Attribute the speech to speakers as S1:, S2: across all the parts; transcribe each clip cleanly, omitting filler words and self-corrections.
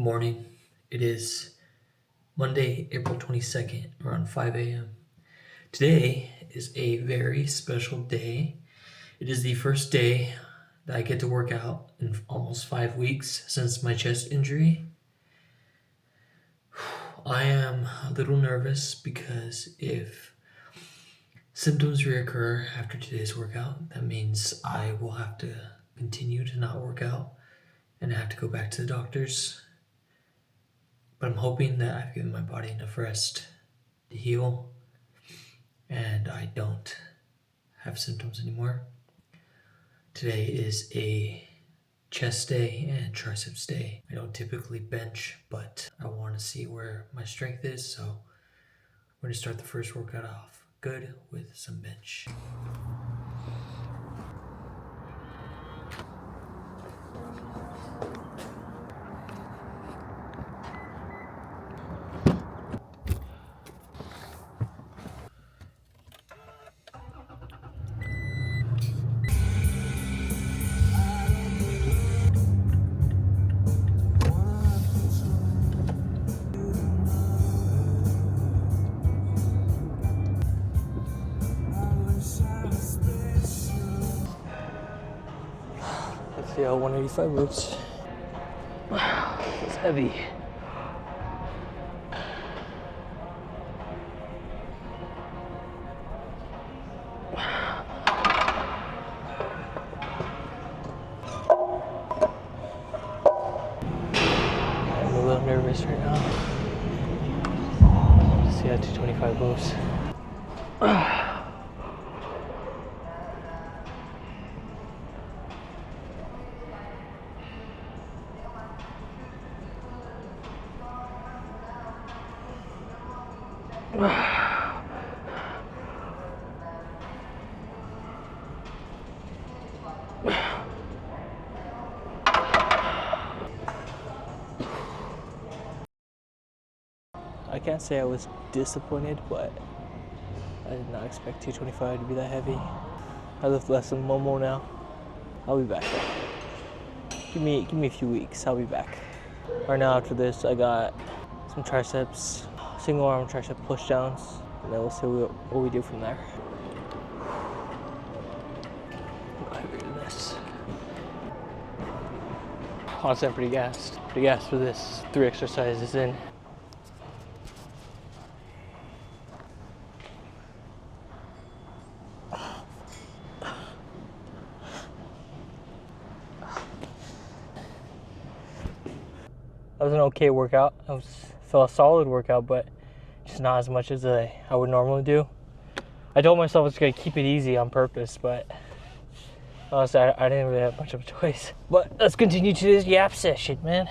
S1: morning. It is Monday, April 22nd, around 5 a.m. Today is a very special day. It is the first day that I get to work out in almost 5 weeks since my chest injury. I am a little nervous because if symptoms reoccur after today's workout, that means I will have to continue to not work out and I have to go back to the doctors. But I'm hoping that I've given my body enough rest to heal and I don't have symptoms anymore. Today is a chest day and triceps day. I don't typically bench, but I want to see where my strength is, so we're going to start the first workout off good with some bench. Let's see how 185 moves. Wow, it's heavy. I'm a little nervous right now. Let's see how 225 moves. I can't say I was disappointed, but I did not expect 225 to be that heavy. I lift less than Momo now. I'll be back. Give me a few weeks. I'll be back. Right now, after this, I got some triceps, single arm tricep push downs, and then we'll see what we do from there. I'm heavier than this. Honestly, I'm pretty gassed. Pretty gassed for this 3 exercises in. That was an okay workout. Felt a solid workout, but just not as much as I would normally do. I told myself I was gonna keep it easy on purpose, but honestly, I didn't really have much of a choice. But let's continue to this yap session, man.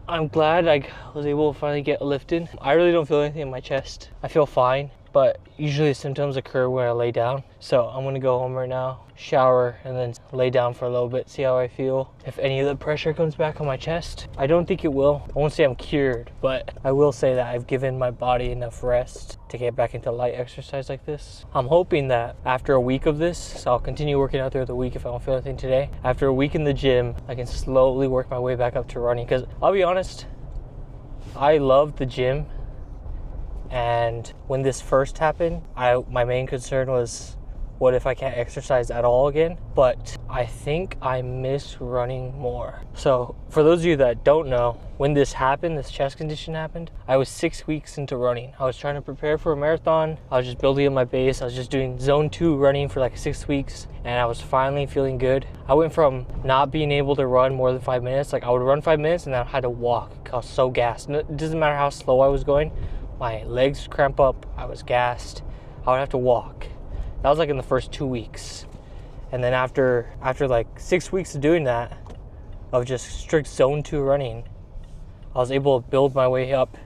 S1: I'm glad I was able to finally get lifted. I really don't feel anything in my chest. I feel fine, but usually the symptoms occur when I lay down. So I'm gonna go home right now, shower, and then lay down for a little bit, see how I feel. If any of the pressure comes back on my chest, I don't think it will. I won't say I'm cured, but I will say that I've given my body enough rest to get back into light exercise like this. I'm hoping that after a week of this, so I'll continue working out throughout the week if I don't feel anything today. After a week in the gym, I can slowly work my way back up to running, because I'll be honest, I love the gym. And when this first happened, my main concern was, what if I can't exercise at all again? But I think I miss running more. So for those of you that don't know, when this happened, this chest condition happened, I was 6 weeks into running. I was trying to prepare for a marathon. I was just building up my base. I was just doing zone 2 running for like 6 weeks, and I was finally feeling good. I went from not being able to run more than 5 minutes. Like I would run 5 minutes and then I had to walk. I was so gassed. It doesn't matter how slow I was going. My legs would cramp up, I was gassed, I would have to walk. That was like in the first 2 weeks. And then after like 6 weeks of doing that, of just strict zone 2 running, I was able to build my way up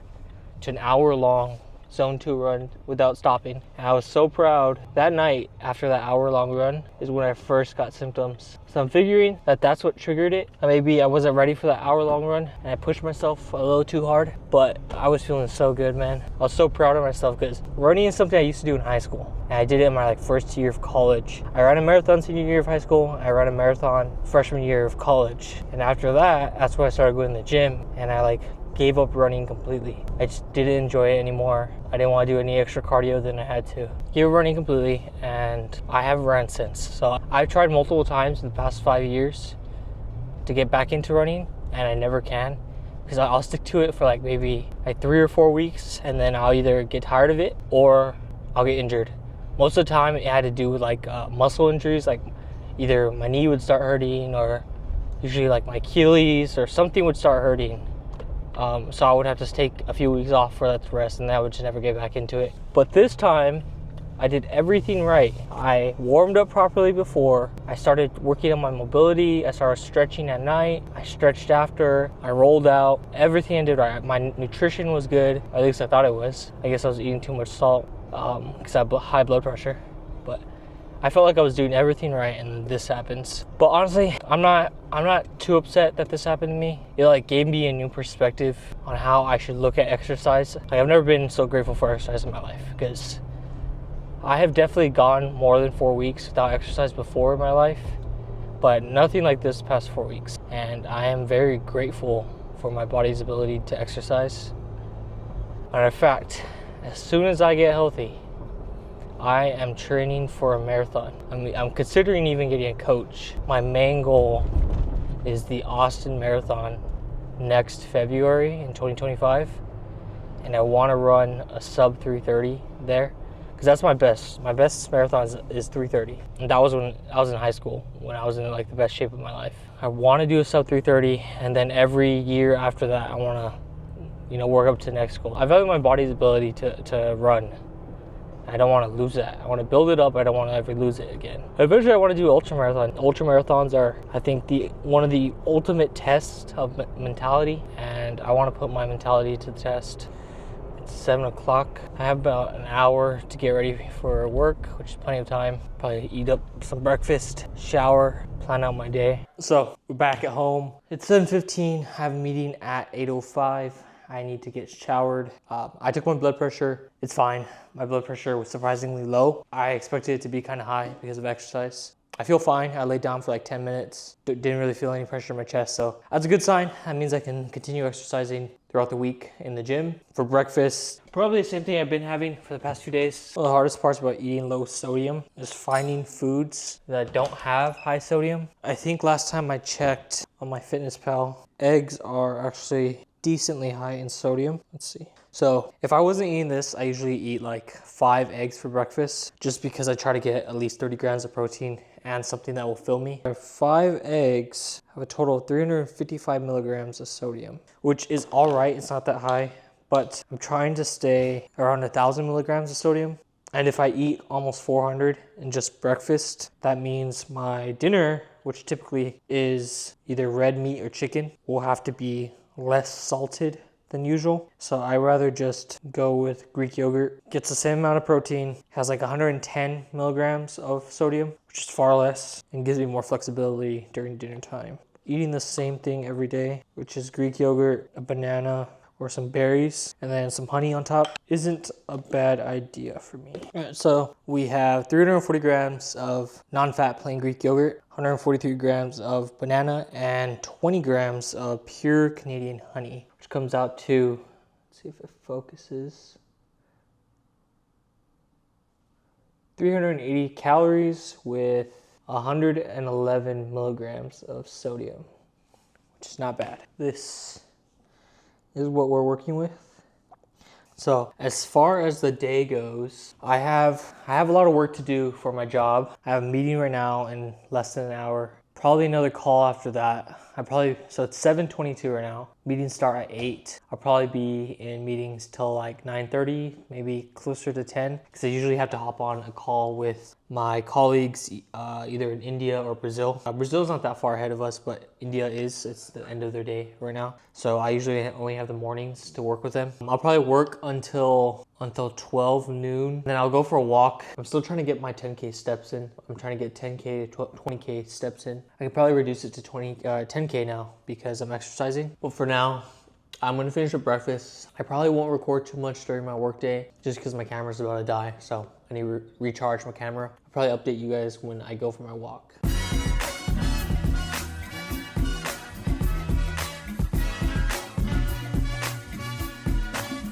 S1: to an hour-long zone 2 run without stopping. And I was so proud. That night, after that hour-long run, is when I first got symptoms. So I'm figuring that that's what triggered it. Maybe I wasn't ready for that hour-long run and I pushed myself a little too hard, but I was feeling so good, man. I was so proud of myself because running is something I used to do in high school. And I did it in my first year of college. I ran a marathon senior year of high school. I ran a marathon freshman year of college. And after that, that's when I started going to the gym, and I gave up running completely. I just didn't enjoy it anymore. I didn't want to do any extra cardio than I had to. Gave up running completely, and I haven't ran since. So I've tried multiple times in the past 5 years to get back into running, and I never can, because I'll stick to it for like maybe like 3 or 4 weeks, and then I'll either get tired of it or I'll get injured. Most of the time it had to do with like muscle injuries, like either my knee would start hurting, or usually like my Achilles or something would start hurting. So I would have to take a few weeks off for that to rest, and then I would just never get back into it. But this time I did everything right. I warmed up properly before. I started working on my mobility. I started stretching at night. I stretched after. I rolled out. Everything I did right. My nutrition was good. At least I thought it was. I guess I was eating too much salt because I have high blood pressure. But I felt like I was doing everything right, and this happens. But honestly, I'm not too upset that this happened to me. It like gave me a new perspective on how I should look at exercise. Like, I've never been so grateful for exercise in my life, because I have definitely gone more than 4 weeks without exercise before in my life, but nothing like this past 4 weeks. And I am very grateful for my body's ability to exercise. And in fact, as soon as I get healthy, I am training for a marathon. I'm considering even getting a coach. My main goal is the Austin Marathon next February in 2025. And I want to run a sub 3:30 there, because that's my best. My best marathon is 3:30. And that was when I was in high school, when I was in like the best shape of my life. I want to do a sub 3:30, and then every year after that, I want to, work up to the next goal. I value my body's ability to run. I don't want to lose that. I want to build it up. I don't want to ever lose it again. Eventually, I want to do ultra marathon. Ultra marathons are, I think, one of the ultimate tests of mentality, and I want to put my mentality to the test. It's 7 o'clock. I have about an hour to get ready for work, which is plenty of time. Probably eat up some breakfast, shower, plan out my day. So we're back at home. It's 7:15. I have a meeting at 8:05. I need to get showered. I took my blood pressure. It's fine. My blood pressure was surprisingly low. I expected it to be kind of high because of exercise. I feel fine. I laid down for like 10 minutes. Didn't really feel any pressure in my chest, so that's a good sign. That means I can continue exercising throughout the week in the gym. For breakfast, probably the same thing I've been having for the past few days. One of the hardest parts about eating low sodium is finding foods that don't have high sodium. I think last time I checked on my FitnessPal, eggs are actually decently high in sodium. Let's see. So if I wasn't eating this, I usually eat like 5 eggs for breakfast, just because I try to get at least 30 grams of protein and something that will fill me. 5 eggs have a total of 355 milligrams of sodium, which is all right. It's not that high, but I'm trying to stay around 1,000 milligrams of sodium. And if I eat almost 400 in just breakfast, that means my dinner, which typically is either red meat or chicken, will have to be less salted than usual. So I rather just go with Greek yogurt. Gets the same amount of protein, has like 110 milligrams of sodium, which is far less, and gives me more flexibility during dinner time. Eating the same thing every day, which is Greek yogurt, a banana, or some berries, and then some honey on top, isn't a bad idea for me. All right, so we have 340 grams of non-fat plain Greek yogurt, 143 grams of banana, and 20 grams of pure Canadian honey, which comes out to, let's see if it focuses, 380 calories with 111 milligrams of sodium, which is not bad. This is what we're working with. So as far as the day goes, I have a lot of work to do for my job. I have a meeting right now in less than an hour. Probably another call after that. So it's 7:22 right now. Meetings start at 8. I'll probably be in meetings till like 9:30, maybe closer to 10, because I usually have to hop on a call with my colleagues either in India or Brazil. Brazil's not that far ahead of us, but India is. It's the end of their day right now. So I usually only have the mornings to work with them. I'll probably work until 12 noon. Then I'll go for a walk. I'm still trying to get my 10K steps in. I'm trying to get 10K to 20K steps in. I could probably reduce it to 10K now because I'm exercising. But for now, I'm gonna finish up breakfast. I probably won't record too much during my workday just because my camera's about to die. So I need to recharge my camera. I'll probably update you guys when I go for my walk.